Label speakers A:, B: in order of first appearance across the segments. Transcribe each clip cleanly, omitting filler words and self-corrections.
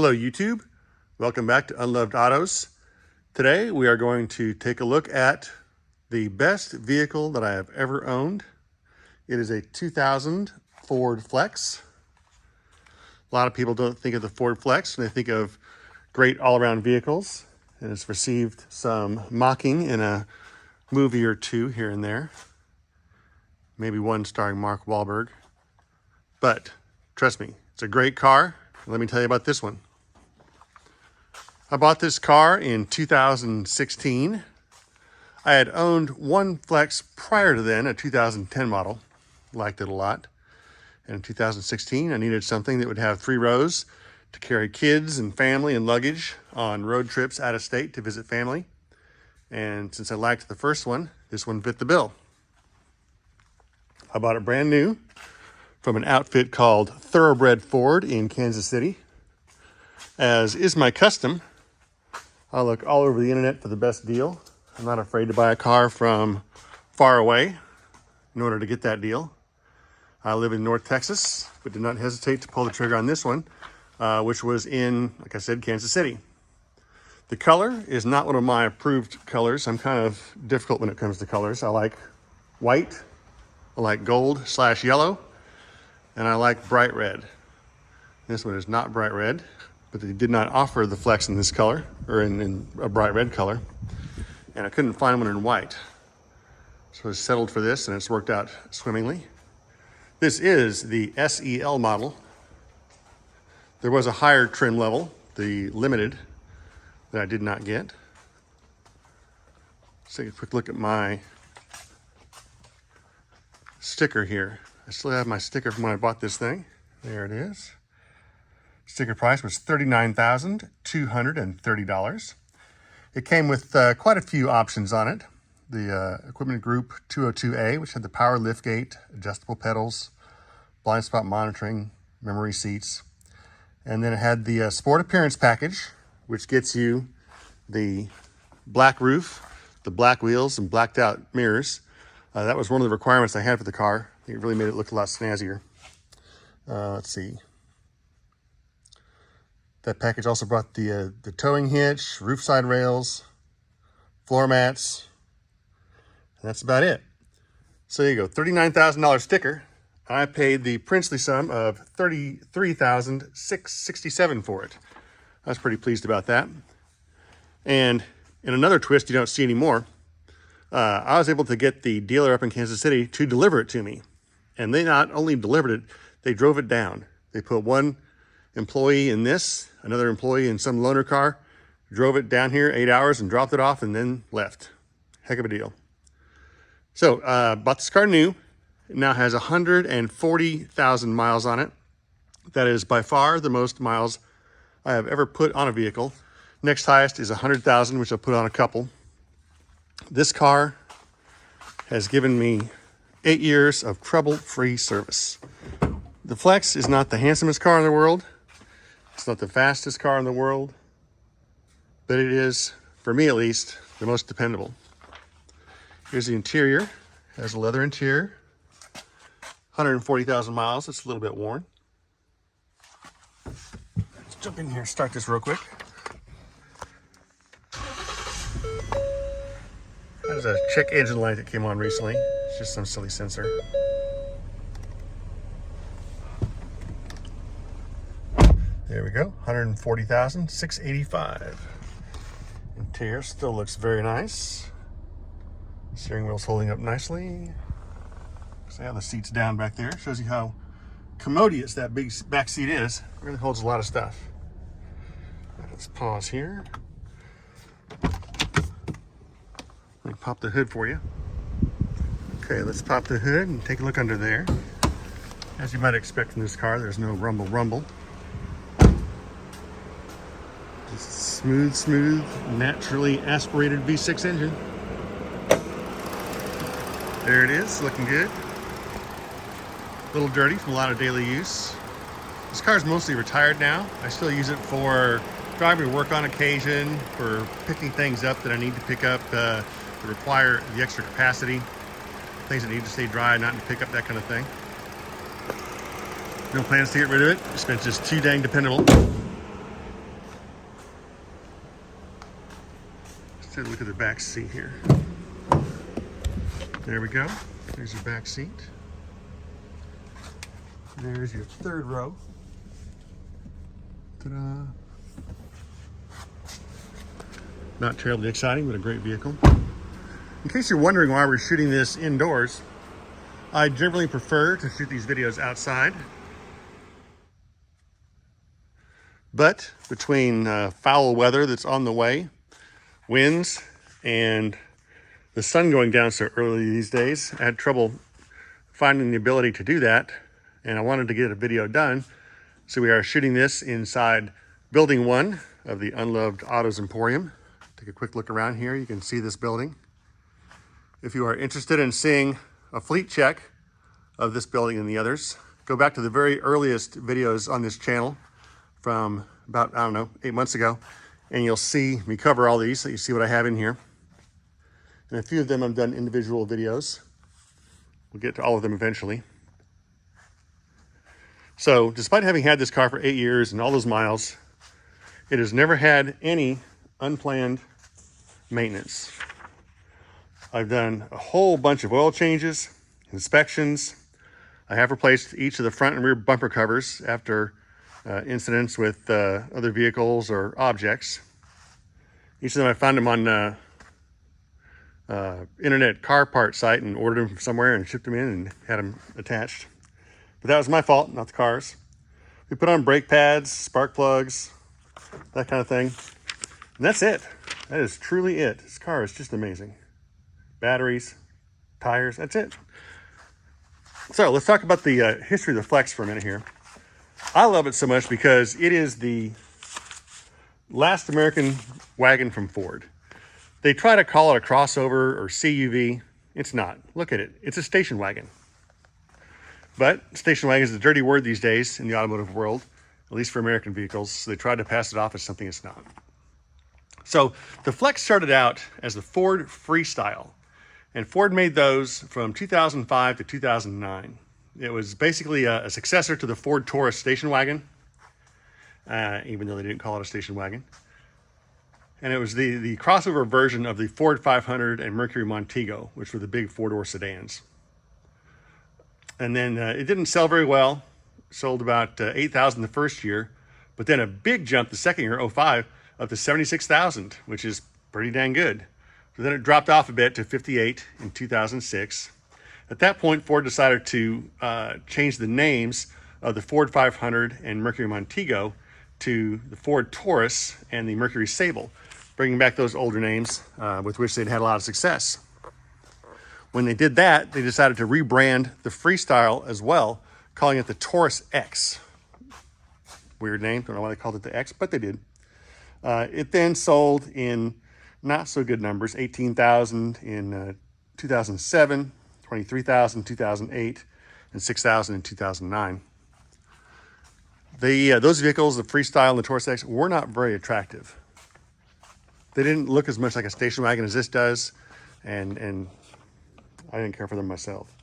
A: Hello YouTube, welcome back to Unloved Autos. Today we are going to take a look at the best vehicle that I have ever owned. It is a 2000 Ford Flex. A lot of people don't think of the Ford Flex when they think of great all-around vehicles, and it's received some mocking in a movie or two here and there. Maybe one starring Mark Wahlberg. But trust me, it's a great car. Let me tell you about this one. I bought this car in 2016. I had owned one Flex prior to then, a 2010 model. Liked it a lot. And in 2016, I needed something that would have 3 rows to carry kids and family and luggage on road trips out of state to visit family. And since I liked the first one, this one fit the bill. I bought it brand new from an outfit called Thoroughbred Ford in Kansas City. As is my custom, I look all over the internet for the best deal. I'm not afraid to buy a car from far away in order to get that deal. I live in North Texas, but did not hesitate to pull the trigger on this one, which was in, like I said, Kansas City. The color is not one of my approved colors. I'm kind of difficult when it comes to colors. I like white, I like gold/yellow, and I like bright red. This one is not bright red, but they did not offer the Flex in this color, or in a bright red color. And I couldn't find one in white. So I settled for this, and it's worked out swimmingly. This is the SEL model. There was a higher trim level, the Limited, that I did not get. Let's take a quick look at my sticker here. I still have my sticker from when I bought this thing. There it is. Sticker price was $39,230. It came with quite a few options on it. The Equipment Group 202A, which had the power liftgate, adjustable pedals, blind spot monitoring, memory seats. And then it had the Sport Appearance Package, which gets you the black roof, the black wheels, and blacked out mirrors. That was one of the requirements I had for the car. It really made it look a lot snazzier. Let's see. That package also brought the towing hitch, roof side rails, floor mats, and that's about it. So there you go, $39,000 sticker. I paid the princely sum of $33,667 for it. I was pretty pleased about that. And in another twist you don't see anymore, I was able to get the dealer up in Kansas City to deliver it to me. And they not only delivered it, they drove it down. They put one employee in this, another employee in some loaner car, drove it down here 8 hours and dropped it off and then left. Heck of a deal. So, bought this car new. It now has 140,000 miles on it. That is by far the most miles I have ever put on a vehicle. Next highest is 100,000, which I've put on a couple. This car has given me 8 years of trouble-free service. The Flex is not the handsomest car in the world. It's not the fastest car in the world, but it is, for me at least, the most dependable. Here's the interior. It has a leather interior. 140,000 miles. It's a little bit worn. Let's jump in here and start this real quick. There's a check engine light that came on recently. It's just some silly sensor. There we go, 140,685. Interior still looks very nice. Steering wheel's holding up nicely. So I have the seats down back there. Shows you how commodious that big back seat is. It really holds a lot of stuff. Let's pause here. Let me pop the hood for you. Okay, let's pop the hood and take a look under there. As you might expect from this car, there's no rumble. Just smooth, naturally aspirated V6 engine. There it is, looking good. A little dirty from a lot of daily use. This car is mostly retired now. I still use it for driving to work on occasion, for picking things up that I need to pick up that require the extra capacity, things that need to stay dry, not to pick up, that kind of thing. No plans to get rid of it. It's been just too dang dependable. Take a look at the back seat here. There we go. There's your back seat. There's your third row. Ta-da. Not terribly exciting, but a great vehicle. In case you're wondering why we're shooting this indoors, I generally prefer to shoot these videos outside. But between foul weather that's on the way, winds, and the sun going down so early these days, I had trouble finding the ability to do that, and I wanted to get a video done. So we are shooting this inside Building 1 of the Unloved Autos Emporium. Take a quick look around here. You can see this building. If you are interested in seeing a fleet check of this building and the others, go back to the very earliest videos on this channel from about, 8 months ago, and you'll see me cover all these, so you see what I have in here. And a few of them I've done individual videos. We'll get to all of them eventually. So despite having had this car for 8 years and all those miles, it has never had any unplanned maintenance. I've done a whole bunch of oil changes, inspections. I have replaced each of the front and rear bumper covers after incidents with other vehicles or objects. Each of them I found them on internet car part site and ordered them from somewhere and shipped them in and had them attached. But that was my fault, not the car's. We put on brake pads, spark plugs, that kind of thing. And that's it. That is truly it. This car is just amazing. Batteries, tires, that's it. So let's talk about the history of the Flex for a minute here. I love it so much because it is the last American wagon from Ford. They try to call it a crossover or CUV. It's not. Look at it. It's a station wagon. But station wagon is a dirty word these days in the automotive world, at least for American vehicles. So they tried to pass it off as something it's not. So the Flex started out as the Ford Freestyle, and Ford made those from 2005 to 2009. It was basically a successor to the Ford Taurus station wagon, even though they didn't call it a station wagon. And it was the crossover version of the Ford 500 and Mercury Montego, which were the big four-door sedans. And then it didn't sell very well. Sold about 8,000 the first year, but then a big jump the second year, 05, up to 76,000, which is pretty dang good. So then it dropped off a bit to 58 in 2006. At that point, Ford decided to change the names of the Ford 500 and Mercury Montego to the Ford Taurus and the Mercury Sable, bringing back those older names with which they'd had a lot of success. When they did that, they decided to rebrand the Freestyle as well, calling it the Taurus X. Weird name, don't know why they called it the X, but they did. It then sold in not so good numbers, 18,000 in 2007, 23,000 in 2008, and 6,000 in 2009. Those vehicles, the Freestyle and the Taurus X, were not very attractive. They didn't look as much like a station wagon as this does, and I didn't care for them myself.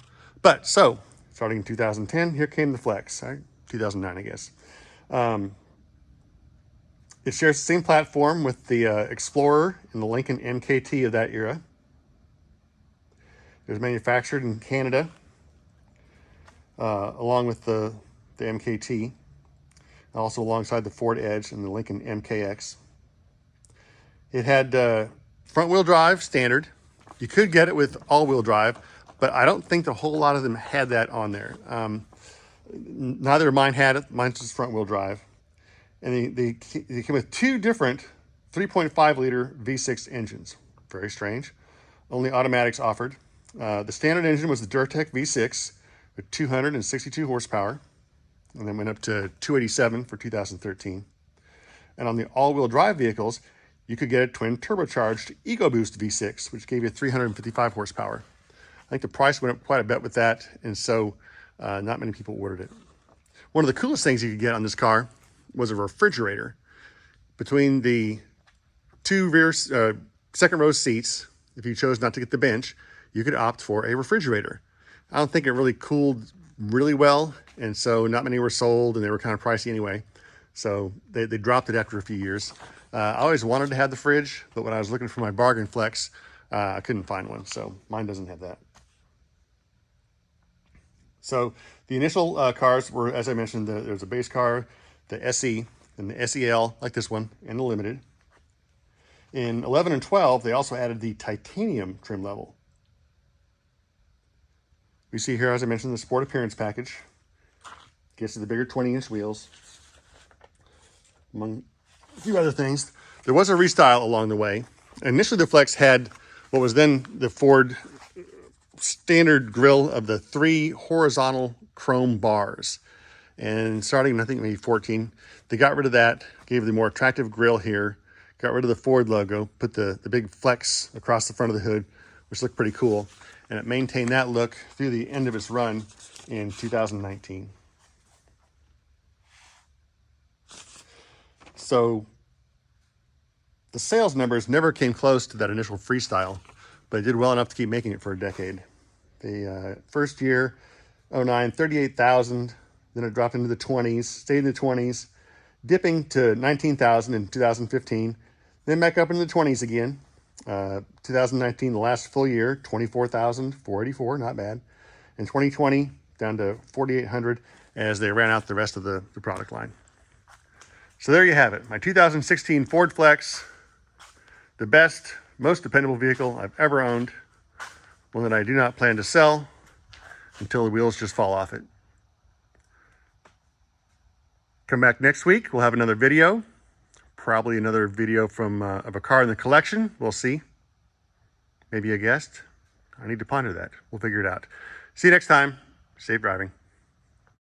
A: But so, starting in 2010, here came the Flex, right? 2009, I guess. It shares the same platform with the Explorer and the Lincoln MKT of that era. It was manufactured in Canada, along with the MKT, also alongside the Ford Edge and the Lincoln MKX. It had front-wheel drive standard. You could get it with all-wheel drive, but I don't think a whole lot of them had that on there. Neither of mine had it. Mine's just front-wheel drive. And they came with two different 3.5-liter V6 engines. Very strange. Only automatics offered. The standard engine was the Durtec V6 with 262 horsepower, and then went up to 287 for 2013. And on the all-wheel drive vehicles, you could get a twin turbocharged EcoBoost V6, which gave you 355 horsepower. I think the price went up quite a bit with that, and so not many people ordered it. One of the coolest things you could get on this car was a refrigerator. Between the two rear second row seats, if you chose not to get the bench, you could opt for a refrigerator. I don't think it really cooled really well, and so not many were sold, and they were kind of pricey anyway. So they dropped it after a few years. I always wanted to have the fridge, but when I was looking for my bargain Flex, I couldn't find one. So mine doesn't have that. So the initial cars were, as I mentioned, there's a base car, the SE, and the SEL, like this one, and the Limited. In 11 and 12, they also added the titanium trim level. We see here, as I mentioned, the Sport Appearance package. Gets to the bigger 20-inch wheels, among a few other things. There was a restyle along the way. Initially, the Flex had what was then the Ford standard grille of the 3 horizontal chrome bars. And starting, I think, maybe 14, they got rid of that, gave the more attractive grille here, got rid of the Ford logo, put the big Flex across the front of the hood, which looked pretty cool. And it maintained that look through the end of its run in 2019. So the sales numbers never came close to that initial freestyle, but it did well enough to keep making it for a decade. The first year, 09, 38,000, then it dropped into the 20s, stayed in the 20s, dipping to 19,000 in 2015, then back up into the 20s again. 2019, the last full year, 24,484, not bad. And 2020, down to 4,800 as they ran out the rest of the product line. So there you have it, my 2016 Ford Flex, the best, most dependable vehicle I've ever owned, one that I do not plan to sell until the wheels just fall off it. Come back next week, we'll have another video, probably another video from of a car in the collection, we'll see. Maybe a guest. I need to ponder that. We'll figure it out. See you next time. Safe driving.